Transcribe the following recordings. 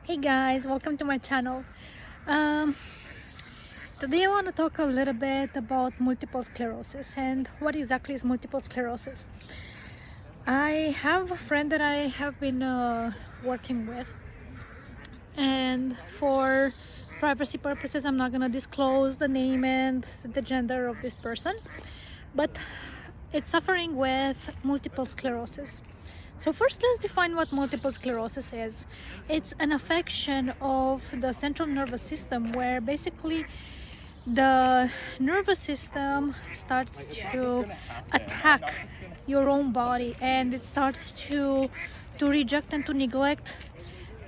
Hey guys, welcome to my channel. Um, Today I want to talk a little bit about multiple sclerosis and what exactly is multiple sclerosis. I have a friend that I have been working with, and for privacy purposes I'm not going to disclose the name and the gender of this person, but it's suffering with multiple sclerosis. So first, let's define what multiple sclerosis is. It's an affection of the central nervous system where basically the nervous system starts to attack your own body, and it starts to reject and to neglect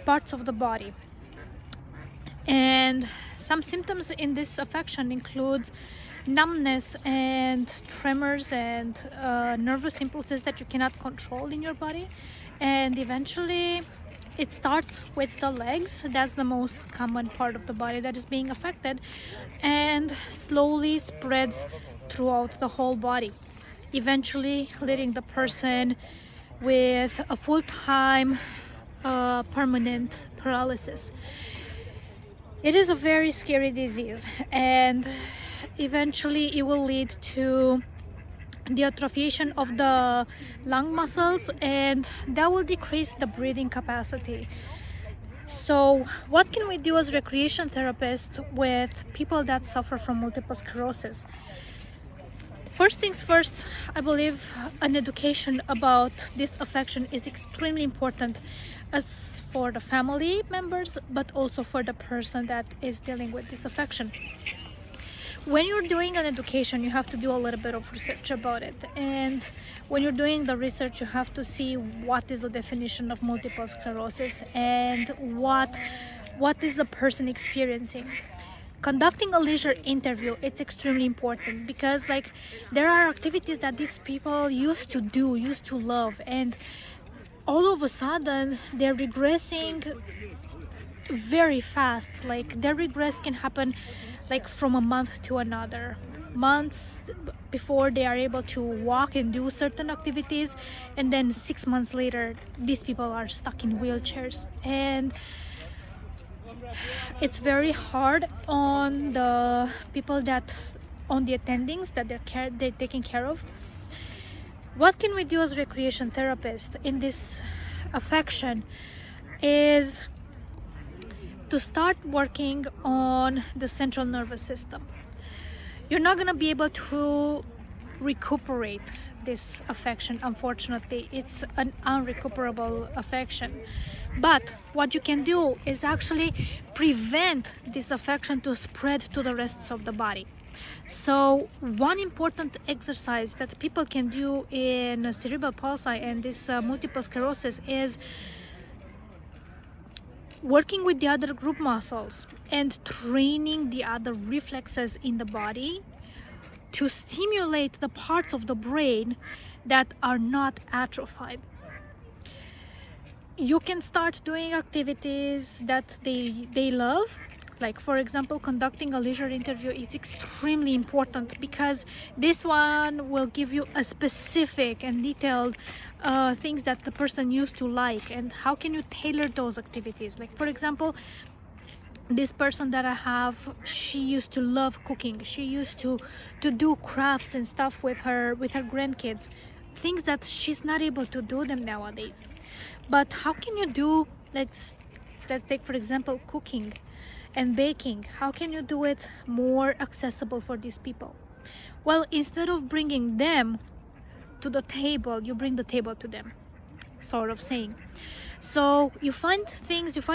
parts of the body. And some symptoms in this affection include numbness and tremors and nervous impulses that you cannot control in your body. And eventually it starts with the legs. That's the most common part of the body that is being affected, and slowly spreads throughout the whole body, eventually leading the person with a full-time permanent paralysis. It is a very scary disease, and eventually it will lead to the atrophiation of the lung muscles, and that will decrease the breathing capacity. So what can we do as recreation therapists with people that suffer from multiple sclerosis? First things first, I believe an education about this affection is extremely important, as for the family members, but also for the person that is dealing with this affection. When you're doing an education, you have to do a little bit of research about it. And when you're doing the research, you have to see what is the definition of multiple sclerosis and what is the person experiencing. Conducting a leisure interview, it's extremely important, because there are activities that these people used to love, and all of a sudden they're regressing very fast. Their regress can happen from a month to another, months before they are able to walk and do certain activities, and then 6 months later these people are stuck in wheelchairs. And it's very hard on the people on the attendings that they're taking care of. What can we do as recreation therapists in this affection is to start working on the central nervous system. You're not going to be able to recuperate this affection. Unfortunately, it's an unrecuperable affection. But what you can do is actually prevent this affection to spread to the rest of the body. So one important exercise that people can do in cerebral palsy and this multiple sclerosis is working with the other group muscles and training the other reflexes in the body to stimulate the parts of the brain that are not atrophied. You can start doing activities that they love. Like, for example, conducting a leisure interview is extremely important, because this one will give you a specific and detailed things that the person used to like, and how can you tailor those activities. Like, for example, this person that I have, she used to love cooking. She used to do crafts and stuff with her grandkids, things that she's not able to do them nowadays. But how can you do, let's take for example cooking and baking. How can you do it more accessible for these people? Well, instead of bringing them to the table, you bring the table to them, sort of saying. So you find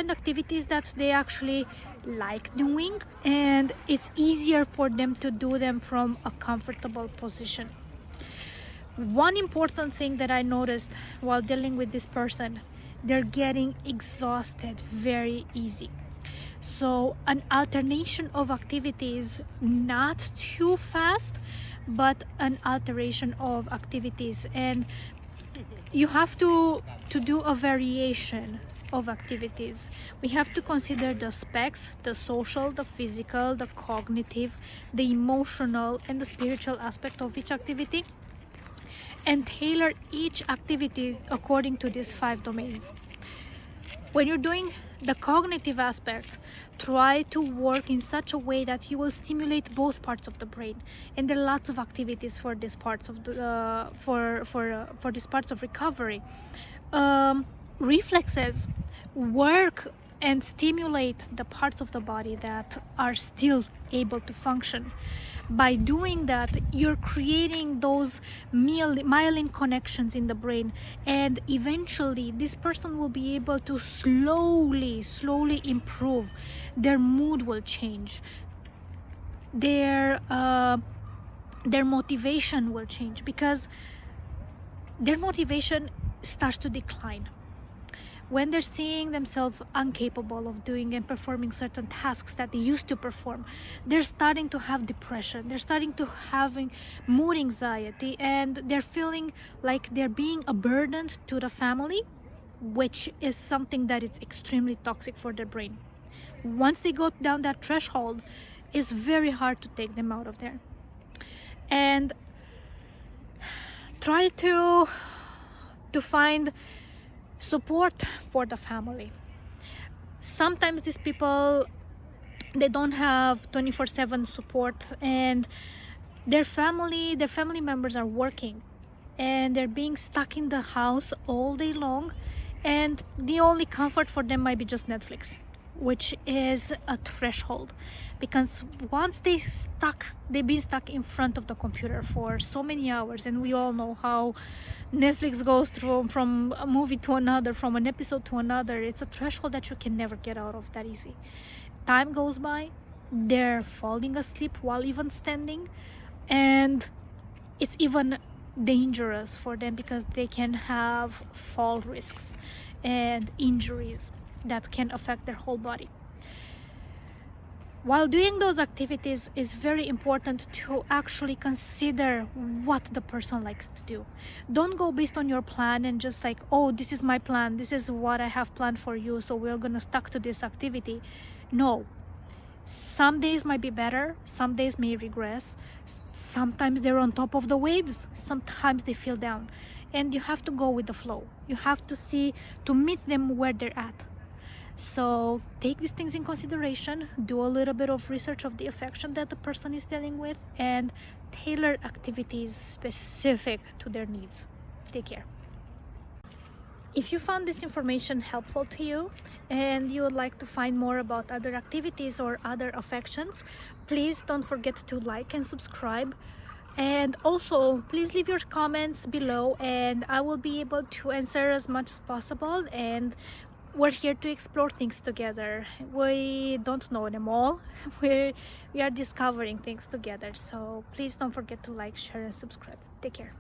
activities that they actually like doing, and it's easier for them to do them from a comfortable position. One important thing that I noticed while dealing with this person, they're getting exhausted very easy. So an alternation of activities, not too fast, but an alteration of activities. And you have to do a variation of activities. We have to consider the specs, the social, the physical, the cognitive, the emotional, and the spiritual aspect of each activity, and tailor each activity according to these 5 domains. When you're doing the cognitive aspect, try to work in such a way that you will stimulate both parts of the brain. And there are lots of activities for these parts of the for these parts of recovery. Reflexes work and stimulate the parts of the body that are still able to function. By doing that, you're creating those myelin connections in the brain, and eventually this person will be able to slowly improve. Their mood will change, their motivation will change, because their motivation starts to decline when they're seeing themselves incapable of doing and performing certain tasks that they used to perform. They're starting to have depression, they're starting to having mood anxiety, and they're feeling like they're being a burden to the family, which is something that is extremely toxic for their brain. Once they go down that threshold, it's very hard to take them out of there. And try to find support for the family. Sometimes these people, they don't have 24/7 support, and their family members are working, and they're being stuck in the house all day long, and the only comfort for them might be just Netflix, which is a threshold, because once they've been stuck in front of the computer for so many hours, and we all know how Netflix goes through from a movie to another, from an episode to another. It's a threshold that you can never get out of that easy. Time goes by, they're falling asleep while even standing, and it's even dangerous for them because they can have fall risks and injuries that can affect their whole body. While doing those activities, is very important to actually consider what the person likes to do. Don't go based on your plan and just like, oh, this is my plan, this is what I have planned for you, so we're gonna stuck to this activity. No. Some days might be better, some days may regress, sometimes they're on top of the waves, sometimes they feel down, and you have to go with the flow. You have to meet them where they're at. So take these things in consideration, do a little bit of research of the affection that the person is dealing with, and tailor activities specific to their needs. Take care. If you found this information helpful to you and you would like to find more about other activities or other affections, please don't forget to like and subscribe. And also, please leave your comments below, and I will be able to answer as much as possible. And we're here to explore things together. We don't know them all. We are discovering things together. So please don't forget to like, share, and subscribe. Take care.